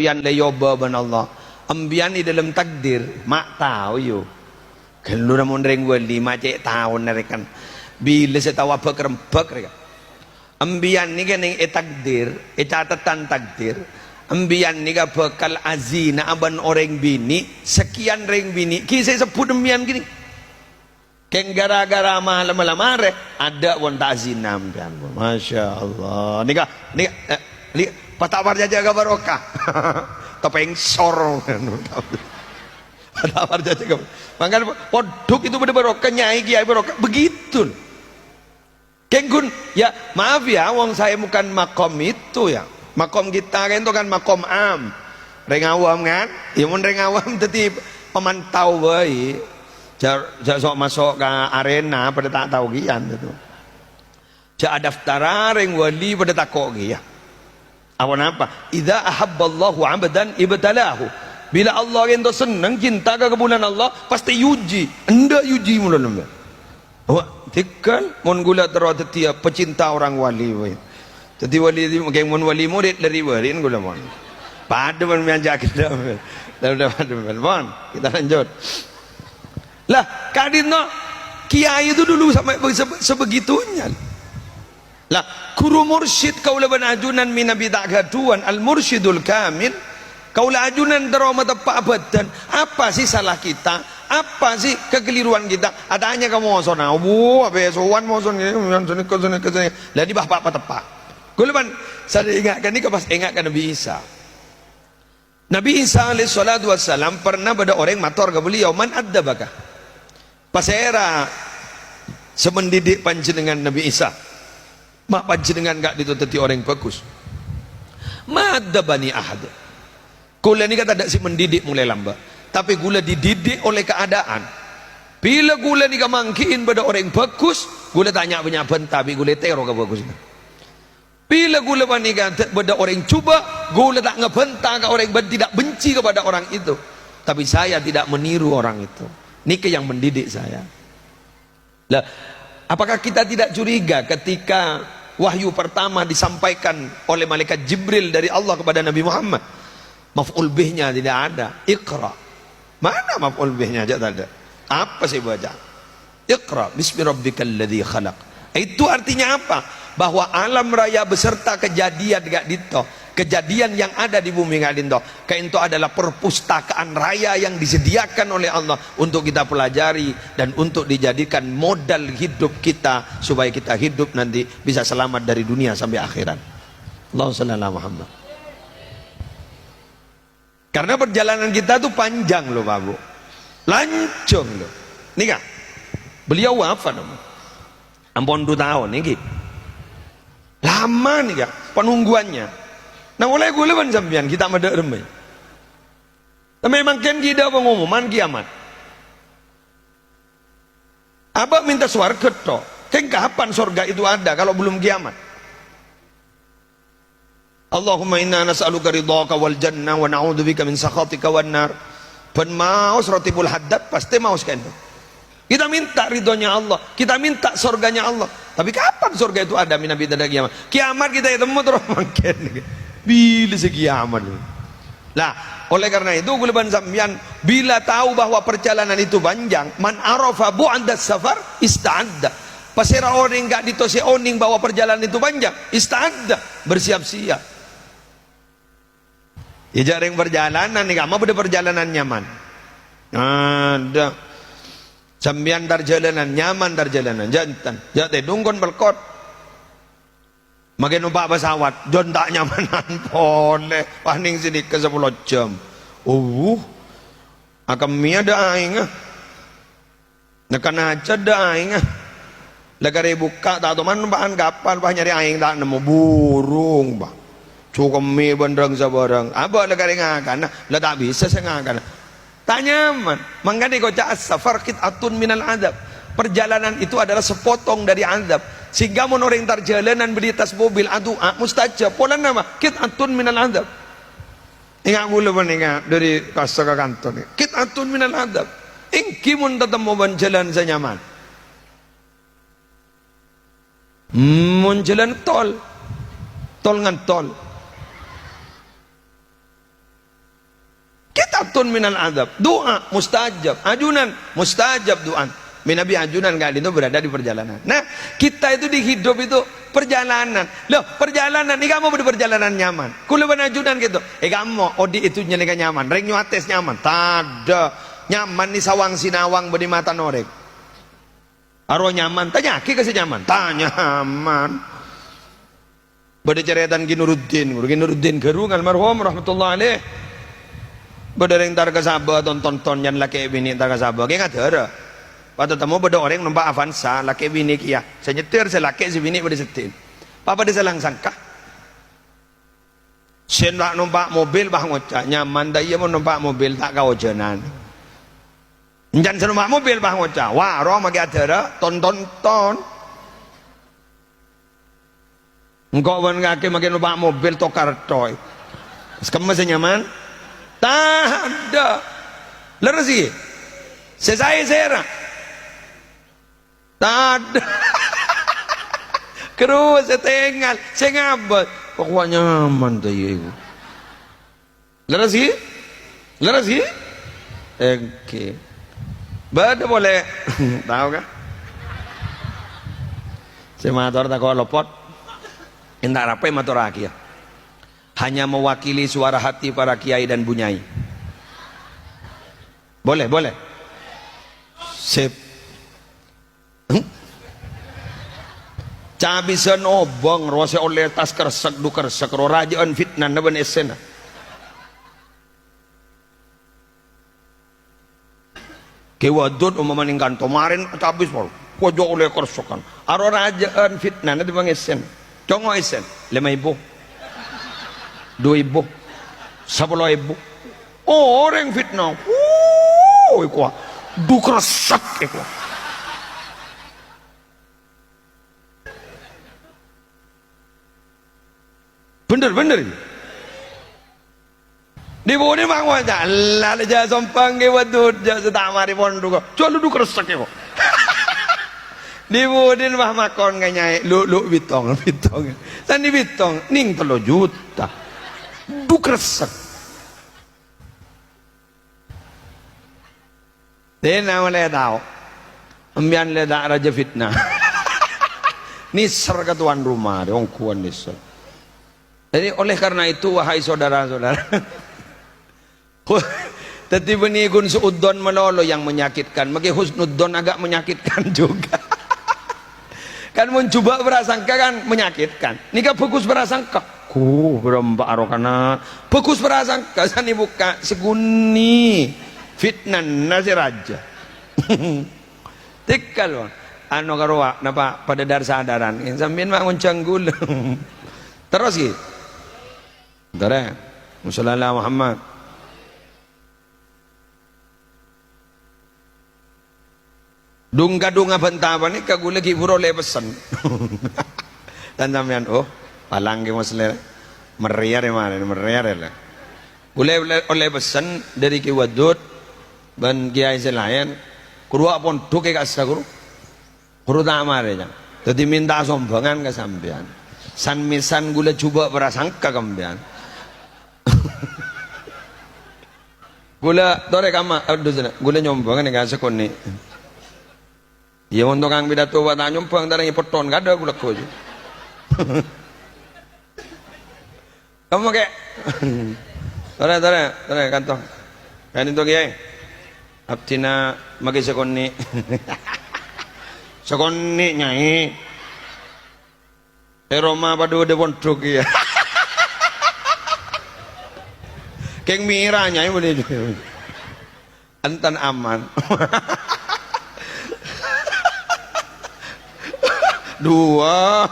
ambian layoba ban Allah ambian di dalam takdir mak tahu yo kalau namun ring wali mak cek tahu nerekan bila saya tahu apa kerempek mereka ambian ni kan yang takdir catatan takdir ambian ni kan bekal azina aban orang bini sekian ring bini kisah sebut ambian gini keng gara-gara malam-malam ada wanita azina ambian masya Allah ni patawar jaga barokah topeng sorong patawar jaga makanya poduk itu benar barokah nyai kiai barokah begitu kenggun ya maaf ya wong saya bukan makom itu ya makom kita kan itu kan makom am reng awam kan ya mun reng awam tadi pemantau baik sok masuk ke arena pada tak tahu gian itu jak daftar reng wali pada takok ya awan apa? Idza ahabballahu 'abdan ibtalahu. Bila Allah ento senang cinta ke kebulan Allah, pasti yuji. Enda yuji mula lemba. Oh, tikal mun gula tero tiap pecinta orang wali we. Jadi wali mungkin mun wali murid dari warin gula mon. Pada mun mianjak kita. Dah bon. Kita lanjut. Lah, kadino kiai itu dulu sampai sebegitunya. Lah guru mursyid kaula ban ajunan min bid'atuan al mursyidul kamil kaula ajunan daroma tepak abadan apa sih salah kita apa sih kekeliruan kita adanya kamu sona bu apa sowan mau sona lah di bapak apa tepak kula ban saya ingatkan ni pas ingatkan Nabi Isa alaihi salatu wassalam pernah pada orang mator ke beliau man addabaka pasera semendidik panjenengan Nabi Isa mak panjenengan gak ditututi orang bagus madda bani ahad gula ni kata tak si mendidik mulai lambat tapi gula dididik oleh keadaan bila gula ni kamangkiin pada orang bagus gula tanya banyak bentah tapi gula teror ke bagus bila gula bani kata pada orang cuba gula tak ngebentah ke orang tidak benci kepada orang itu tapi saya tidak meniru orang itu ni ke yang mendidik saya lah apakah kita tidak curiga ketika wahyu pertama disampaikan oleh malaikat Jibril dari Allah kepada Nabi Muhammad maf'ul bihnya tidak ada Iqra mana maf'ul bihnya tak ada apa sih baca Iqra bismi rabbikal ladzi khalaq itu artinya apa bahwa alam raya beserta kejadian gak dito kejadian yang ada di bumi gak dito itu adalah perpustakaan raya yang disediakan oleh Allah untuk kita pelajari dan untuk dijadikan modal hidup kita supaya kita hidup nanti bisa selamat dari dunia sampai akhirat. Allahumma shalli ala Muhammad. Karena perjalanan kita tuh panjang loh Pak Bu, lancung loh. Nih kak, beliau wafat ampun 2 tahun nih lama nih kak penungguannya. Nah oleh gue leban sampian kita madak remai. Tapi memang kan kita pengumuman kiamat. Abang minta swarga toh. Kan kapan surga itu ada kalau belum kiamat? Allahumma inna nas'aluka ridhaka wal jannah wa na'udzubika min sakhatika wan nar. Ben maus rotibul haddad pasti maus kan. Kita minta ridhonya Allah, kita minta surganya Allah. Tapi kapan surga itu ada min nabi tada kiamat? Kiamat kita ketemu terus makin. Bila sekiamat lah oleh karena itu guleban sambian bila tahu bahwa perjalanan itu panjang man arafa bu'anda safar ista'adda pasira orang enggak ditose oning bahwa perjalanan itu panjang ista'adda bersiap-siap ya jarang perjalanan nih kamu pada perjalanan nyaman ada sambian darjalanan nyaman darjalanan jantan jate dungkon belkot makin numpak pesawat, John tak nyamanan boleh, paning sini ke 10 jam. Kami ada aing Nekan aja ada aing Lagare buka tak tahu mana numpakan kapal, pak nyari aing tak nemu burung, pak. Cukup mie benderang sabarang. Apa lagare ngakan? Lah tak bisa saya ngakan. Tak nyaman. Mangkane kocak as-safar qit'atun minal adab. Perjalanan itu adalah sepotong dari azab. Sehingga mun orang tarjalanan beli tas mobil adua mustajab pola nama qit'atun minal adab. Ingat mula ingat dari kasa ke kantor ni qit'atun minal adab. Ingki mun tetemu ban jalan senyaman mun jalan tol ngan tol Satun minal adab. Doa mustajab, ajunan mustajab doa. Nabi ajunan enggak itu berada di perjalanan. Nah, kita itu di hidup itu perjalanan. Loh, perjalanan ini kamu di perjalanan nyaman. Kulo ajunan gitu. Kamu odi itu nyelega nyaman, reng nyuates nyaman. Tada nyaman nih sawang sinawang bedi mata norek. Aro nyaman, tanya ki kasih nyaman. Tanya nyaman. Bade ceretan Ginuruddin gerung almarhum rahmatullah alaih. Bade reng tar kasaba tonton yan laki bini tar kasaba. Ki ngadara. Pada temu beda orang numpak Avanza, laki bini kia. Saya nyetir, saya laki si bini pada setir. Papa dia selang sangka. Saya nak numpak mobil bah ngocak nyaman, dah ia mau numpak mobil tak kau jalan. Jangan saya numpak mobil bah ngocak. Wah, roh magi ada ton. Engkau ban kaki magi numpak mobil tokar toy. Sekarang masih nyaman? Tak ada. Lepas sih, saya. Ada kerus saya tinggal saya ngabot pokoknya nyaman tuh ya leras sih oke bada boleh tahu kah saya motor tak kau lopot indah apa motor aki ya hanya mewakili suara hati para kiai dan bunyai boleh sip cabisan obong rose oleh tas kersek du kersek ro rajaan fitnah na ban esena kewadut umamaning kanto marin cabis pol pojo oleh kersokan aro rajaan fitnah na di bang esen congo esen 5.000 2.000 10.000 orang fitnah ikwa du kersek ikwa bener di bawah ni bang wajah lah aja sompang ke wadud jasa tak mari pondok coba lu keresek ya kok di bawah ni bah makon nganyai lu bitong tadi bitong ning 3 juta du keresek dia nama le tahu ambian le dak raja fitnah nisar ke tuan rumah dia orang kuan nisar. Jadi oleh karena itu wahai saudara-saudara tadi benih gun suudon melolo yang menyakitkan maki husnudon agak menyakitkan juga kan mencoba berasangka kan menyakitkan nikah bagus berasangka berembak arokana bagus berasangka sani buka seguni fitnah nasi raja tikal anu karoa napa pada dar sadaran sampeyan mak ngoncang gulung terus gitu Dara, Musallallahu Muhammad. Dunga bentaban ni kagu lagi buro le pesan. Dan sampean palang ke masle meriar lah. Gule oleh pesan dari ki wadud ban kiai selayan kurua pon doke kasa guru. Guru tak mare jang. Dadi minta sombongan ke sampean. San misan gula coba berasangka kambean. Gula dore kama aduh sana gula nyombongan enggak sekon nih ya untuk kang pidato wa nyombong tarang poton enggak ada gula ko kamu kayak tore kantong kan itu kiai abtina magi sekon nih sekon nih nyai Roma padu de pondok ya keng miranya ini boleh antan aman dua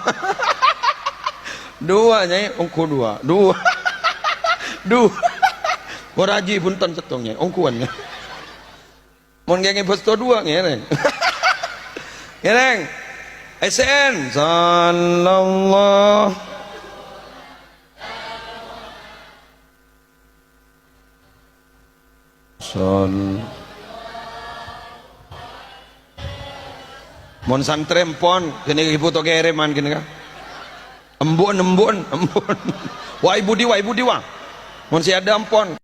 nyai ongko dua Boraji punten setongnya ongkuannya mon geng besto dua ngereng SN sallallahu mon santrempon kene ki foto kereman kene ka embun wah ibu diwa mon si ada empon